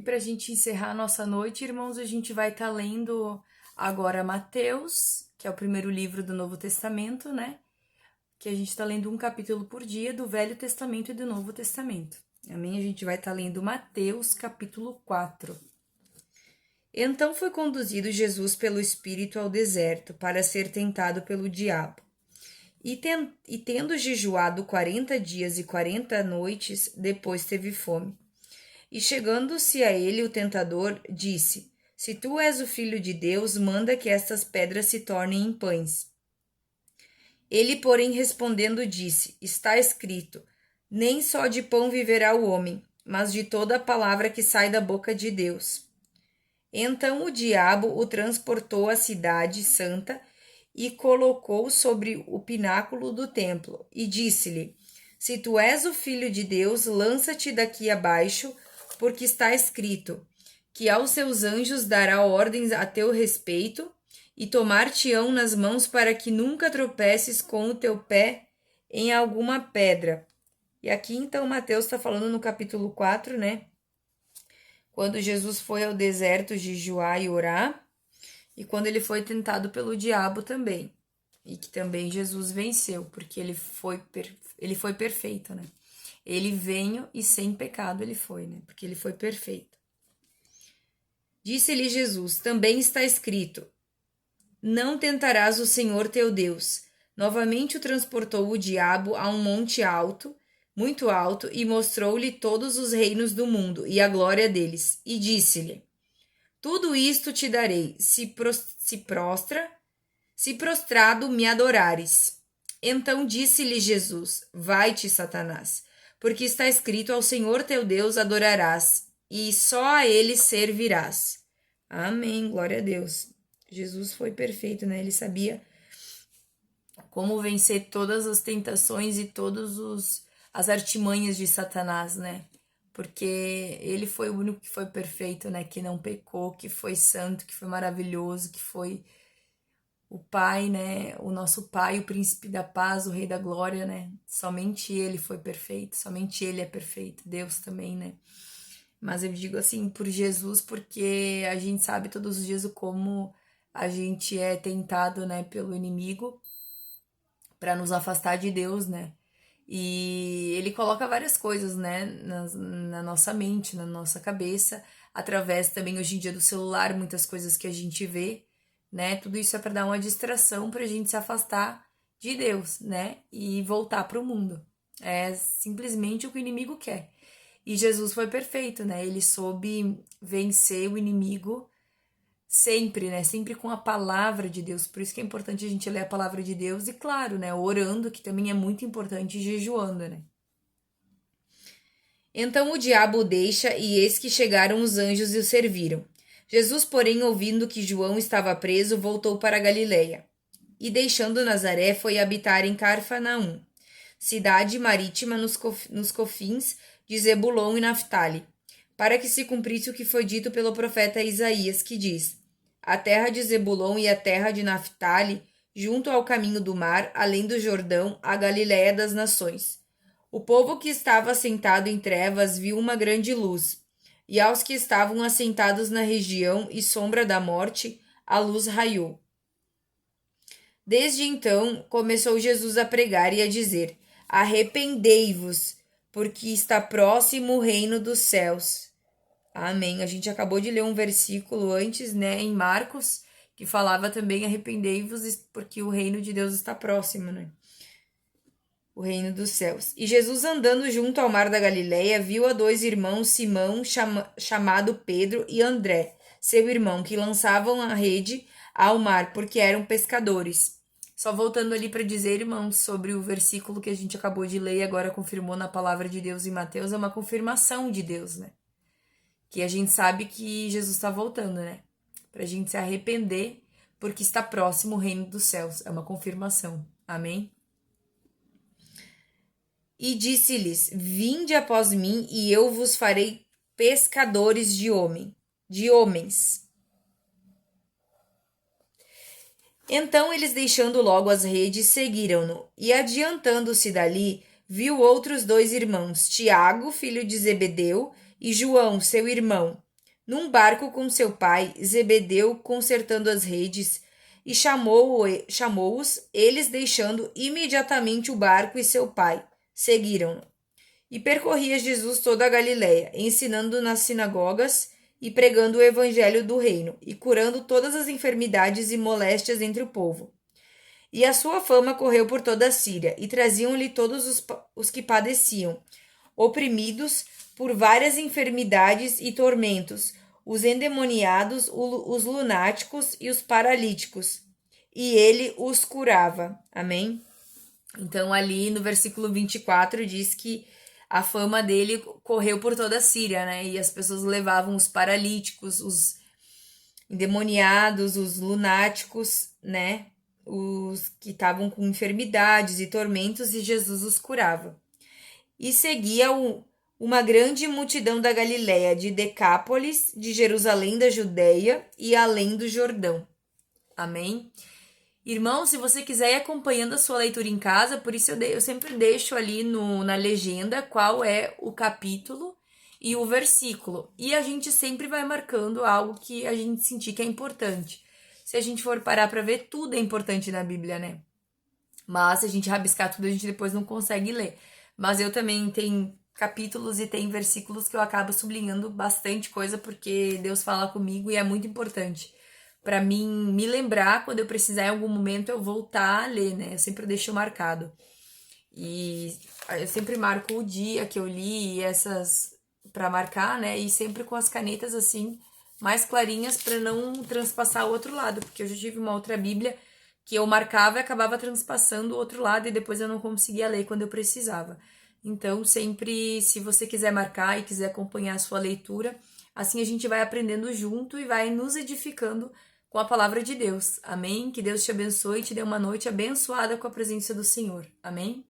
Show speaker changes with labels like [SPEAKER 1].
[SPEAKER 1] E para a gente encerrar a nossa noite, irmãos, a gente vai estar lendo agora Mateus, que é o primeiro livro do Novo Testamento, né? Que a gente está lendo um capítulo por dia do Velho Testamento e do Novo Testamento. Amém? A gente vai estar lendo Mateus, capítulo 4. Então foi conduzido Jesus pelo Espírito ao deserto para ser tentado pelo diabo. E tendo jejuado 40 dias e 40 noites, depois teve fome. E chegando-se a ele o tentador, disse: Se tu és o filho de Deus, manda que estas pedras se tornem em pães. Ele, porém, respondendo, disse: Está escrito: Nem só de pão viverá o homem, mas de toda a palavra que sai da boca de Deus. Então o diabo o transportou à cidade santa e colocou sobre o pináculo do templo, e disse-lhe: Se tu és o filho de Deus, lança-te daqui abaixo, porque está escrito que aos seus anjos dará ordens a teu respeito, e tomar-te-ão nas mãos para que nunca tropeces com o teu pé em alguma pedra. E aqui então Mateus está falando no capítulo 4, né? Quando Jesus foi ao deserto jejuar e orar, e quando ele foi tentado pelo diabo também. E que também Jesus venceu, porque ele foi perfeito, né? Ele veio e sem pecado ele foi, né? Porque ele foi perfeito. Disse-lhe Jesus: Também está escrito: Não tentarás o Senhor teu Deus. Novamente o transportou o diabo a um monte alto, muito alto, e mostrou-lhe todos os reinos do mundo e a glória deles. E disse-lhe: Tudo isto te darei, se prostrado me adorares. Então disse-lhe Jesus: Vai-te, Satanás, porque está escrito: Ao Senhor teu Deus adorarás, e só a ele servirás. Amém, glória a Deus. Jesus foi perfeito, né? Ele sabia como vencer todas as tentações e as artimanhas de Satanás, né? Porque ele foi o único que foi perfeito, né? Que não pecou, que foi santo, que foi maravilhoso, que foi o Pai, né? O nosso Pai, o Príncipe da Paz, o Rei da Glória, né? Somente Ele foi perfeito, somente Ele é perfeito, Deus também, né? Mas eu digo assim, por Jesus, porque a gente sabe todos os dias o como a gente é tentado, né, pelo inimigo para nos afastar de Deus, né? E ele coloca várias coisas, né, na nossa mente, na nossa cabeça, através também hoje em dia do celular, muitas coisas que a gente vê, né? Tudo isso é para dar uma distração para a gente se afastar de Deus, né? E voltar para o mundo. É simplesmente o que o inimigo quer. E Jesus foi perfeito, né? Ele soube vencer o inimigo sempre, né? Sempre com a palavra de Deus. Por isso que é importante a gente ler a palavra de Deus e, claro, né? Orando, que também é muito importante, e jejuando, né? Então o diabo o deixa, e eis que chegaram os anjos e o serviram. Jesus, porém, ouvindo que João estava preso, voltou para a Galiléia. E deixando Nazaré, foi habitar em Carfanaum, cidade marítima nos cofins de Zebulon e Naftali, para que se cumprisse o que foi dito pelo profeta Isaías, que diz: A terra de Zebulon e a terra de Naftali, junto ao caminho do mar, além do Jordão, a Galiléia das nações. O povo que estava assentado em trevas viu uma grande luz, e aos que estavam assentados na região e sombra da morte, a luz raiou. Desde então, começou Jesus a pregar e a dizer: Arrependei-vos, porque está próximo o reino dos céus. Amém. A gente acabou de ler um versículo antes, né, em Marcos, que falava também: arrependei-vos, porque o reino de Deus está próximo, né? O reino dos céus. E Jesus, andando junto ao mar da Galileia, viu a dois irmãos, Simão, chamado Pedro, e André, seu irmão, que lançavam a rede ao mar, porque eram pescadores. Só voltando ali para dizer, irmãos, sobre o versículo que a gente acabou de ler e agora confirmou na palavra de Deus em Mateus, é uma confirmação de Deus, né? Que a gente sabe que Jesus está voltando, né? Para a gente se arrepender, porque está próximo o reino dos céus. É uma confirmação. Amém? E disse-lhes: Vinde após mim, e eu vos farei pescadores de homens. Então eles, deixando logo as redes, seguiram-no. E adiantando-se dali, viu outros dois irmãos, Tiago, filho de Zebedeu, e João, seu irmão, num barco com seu pai, Zebedeu, consertando as redes, e chamou-os, eles deixando imediatamente o barco e seu pai. Seguiram-no. E percorria Jesus toda a Galiléia, ensinando nas sinagogas e pregando o evangelho do reino, e curando todas as enfermidades e moléstias entre o povo. E a sua fama correu por toda a Síria, e traziam-lhe todos os que padeciam, oprimidos por várias enfermidades e tormentos, os endemoniados, os lunáticos e os paralíticos, e ele os curava. Amém? Então, ali no versículo 24 diz que a fama dele correu por toda a Síria, né? E as pessoas levavam os paralíticos, os endemoniados, os lunáticos, né? Os que estavam com enfermidades e tormentos, e Jesus os curava. E seguia uma grande multidão da Galiléia, de Decápolis, de Jerusalém da Judéia e além do Jordão. Amém? Irmão, se você quiser ir acompanhando a sua leitura em casa, por isso eu sempre deixo ali na legenda qual é o capítulo e o versículo. E a gente sempre vai marcando algo que a gente sentir que é importante. Se a gente for parar para ver, tudo é importante na Bíblia, né? Mas se a gente rabiscar tudo, a gente depois não consegue ler. Mas eu também tenho capítulos e tem versículos que eu acabo sublinhando bastante coisa porque Deus fala comigo e é muito importante para mim me lembrar quando eu precisar em algum momento eu voltar a ler, né? Eu sempre deixo marcado. E eu sempre marco o dia que eu li e essas para marcar, né? E sempre com as canetas assim mais clarinhas para não transpassar o outro lado, porque eu já tive uma outra Bíblia que eu marcava e acabava transpassando o outro lado e depois eu não conseguia ler quando eu precisava. Então, sempre, se você quiser marcar e quiser acompanhar a sua leitura, assim a gente vai aprendendo junto e vai nos edificando com a palavra de Deus. Amém? Que Deus te abençoe e te dê uma noite abençoada com a presença do Senhor. Amém?